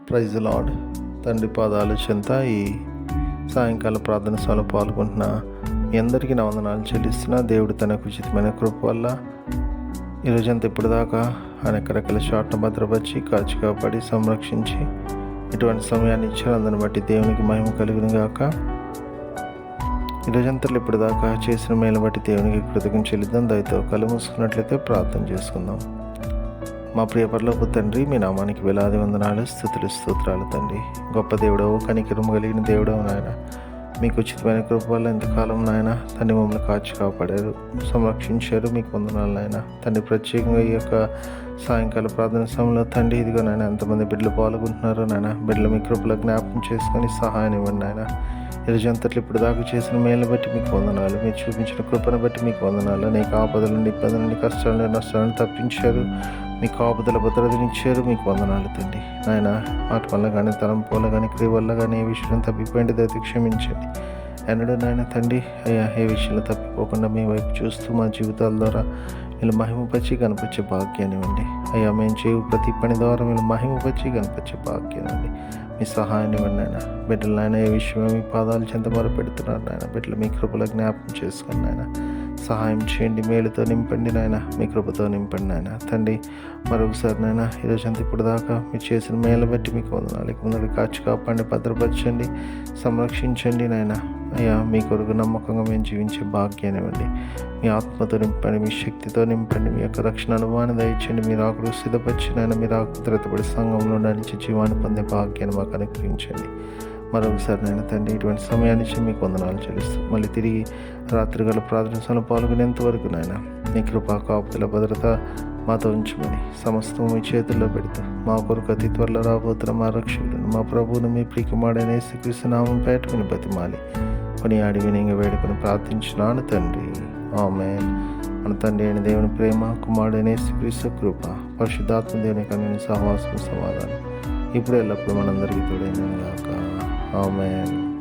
Praise lord. తండ్రి పాదాలు చెంత ఈ సాయంకాల ప్రార్థన సభలో పాల్గొంటున్న మీ అందరికీ నా వందనాలు చెల్లిస్తున్నా. దేవుడు తనకు ఉచితమైన కృప వల్ల ఈరోజంతా ఇప్పటిదాకా అనేక రకాల చోట్ల భద్రపరిచి కాచి కాపాడి సంరక్షించి ఇటువంటి సమయాన్ని ఇచ్చారు. అందుని బట్టి దేవునికి మహిమ కలుగును గాక. ఈరోజంతలో ఇప్పటిదాకా చేసిన మేలు బట్టి దేవునికి కృతజ్ఞత చెల్లిద్దాం. దయతో కళ్ళు మూసుకున్నట్లయితే ప్రార్థన చేసుకుందాం. మా ప్రియ పరలోకపు తండ్రి, మీ నామానికి వేలాది వందనాలు, స్తుతులు, స్తోత్రాలు తండ్రి. గొప్ప దేవుడవు, కనికరం కలిగిన దేవుడవు నాయన. మీకు ఉచితమైన కృప వల్ల ఎంతకాలం నాయన తండ్రి మమ్మల్ని కాచి కాపాడారు, సంరక్షించారు. మీకు వందనాలు నాయన. తండ్రి ప్రత్యేకంగా ఈ యొక్క సాయంకాల ప్రార్థన సమయంలో తండ్రి ఇదిగో నాయన ఎంతమంది బిడ్డలు పాల్గొంటున్నారో నాయన, బిడ్డలు మీ కృపలో జ్ఞాపకం చేసుకొని సహాయం ఇవ్వండి నాయన. ఈరోజంతట్లు ఇప్పుడు దాకా చేసిన మేలు బట్టి మీకు వందనాలు, మీరు చూపించిన కృపను బట్టి మీకు వందనాలు. అనేక ఆపదల నుండి, ఇబ్బందుల నుండి, కష్టాల నుండి, నష్టాలను తప్పించారు. మీకు ఆపదల భద్రతనిచ్చారు. మీకు వందనాలు తండ్రి నాయన. మాట వల్ల కానీ, తలంపు కానీ, క్రియ వల్ల కానీ ఏ విషయం తప్పిపోయింది దయచేసి క్షమించండి. ఎన్నడూ నాయన తండ్రి అయ్యా ఏ విషయంలో తప్పిపోకుండా మీ వైపు చూస్తూ మా జీవితాల ద్వారా మీరు మహిమపరిచి కనిపించే భాగ్యాన్ని ఇవ్వండి అయ్యా. మేము చేయు ప్రతి పని ద్వారా మీరు మహిమపరిచి కనిపించే భాగ్యాన్ని ఇవ్వండి. మీ సహాయాన్ని ఇవ్వండి నాయన. బిడ్డలు నాయన ఏ విషయమే మీ పాదాలు చెంత మొరపెడుతున్నారు నాయన. బిడ్డలు మీ కృపలో జ్ఞాపకం చేసుకుని నాయన సహాయం చేయండి. మేలుతో నింపండి నాయన, మీ కృపతో నింపండి నాయన. తండ్రి మరొకసారి నాయన ఈరోజంతా ఇప్పుడు దాకా మీరు చేసిన మేలు బట్టి మీకు వందనాలు. ముందు కాచి కాపాడండి, భద్రపరచండి, సంరక్షించండి నాయన. అయ్యా మీ కొరకు నమ్మకంగా మేము జీవించే భాగ్యాన్ని ఇవ్వండి. మీ ఆత్మతో నింపండి, మీ శక్తితో నింపండి. మీ యొక్క రక్షణ అనుభవాన్ని దయచండి. మీరు ఆకులు సిద్ధపరిచినైనా మీరు ఆకుతరతపడి సంఘంలో నడిచి జీవాన్ని పొందే భాగ్యాన్ని మాకు అనుగ్రహించండి. మరొకసారి నేను తండ్రి ఇటువంటి సమయాన్ని ఇచ్చి మీకు వందనాలు చెల్లిస్తూ మళ్ళీ తిరిగి రాత్రి గల ప్రార్థనలో పాల్గొనేంత వరకు నాయన మీ కృపా కాపుదల భద్రత మాతో ఉంచమని సమస్తం మీ చేతుల్లో పెడుతూ మా కొరకు అతి త్వరలో రాబోతున్న మా రక్షకులను మా ప్రభువును మీ ప్రియకుమారుడైన యేసుక్రీస్తు నామం పేటుకుని బతిమాలి కొని వినయంగా వేడుకొని ప్రార్థించున్నాను తండ్రి. ఆమేన్. మన తండ్రి అయిన దేవుని ప్రేమ, కుమారుడైన యేసుక్రీస్తు కృప, పరిశుద్ధాత్మ దేవుని కన్యని సహవాసం, సమాధానం ఇప్పుడు ఎల్లప్పుడూ మనందరికీ తోడైనను గాక. ఆమేన్.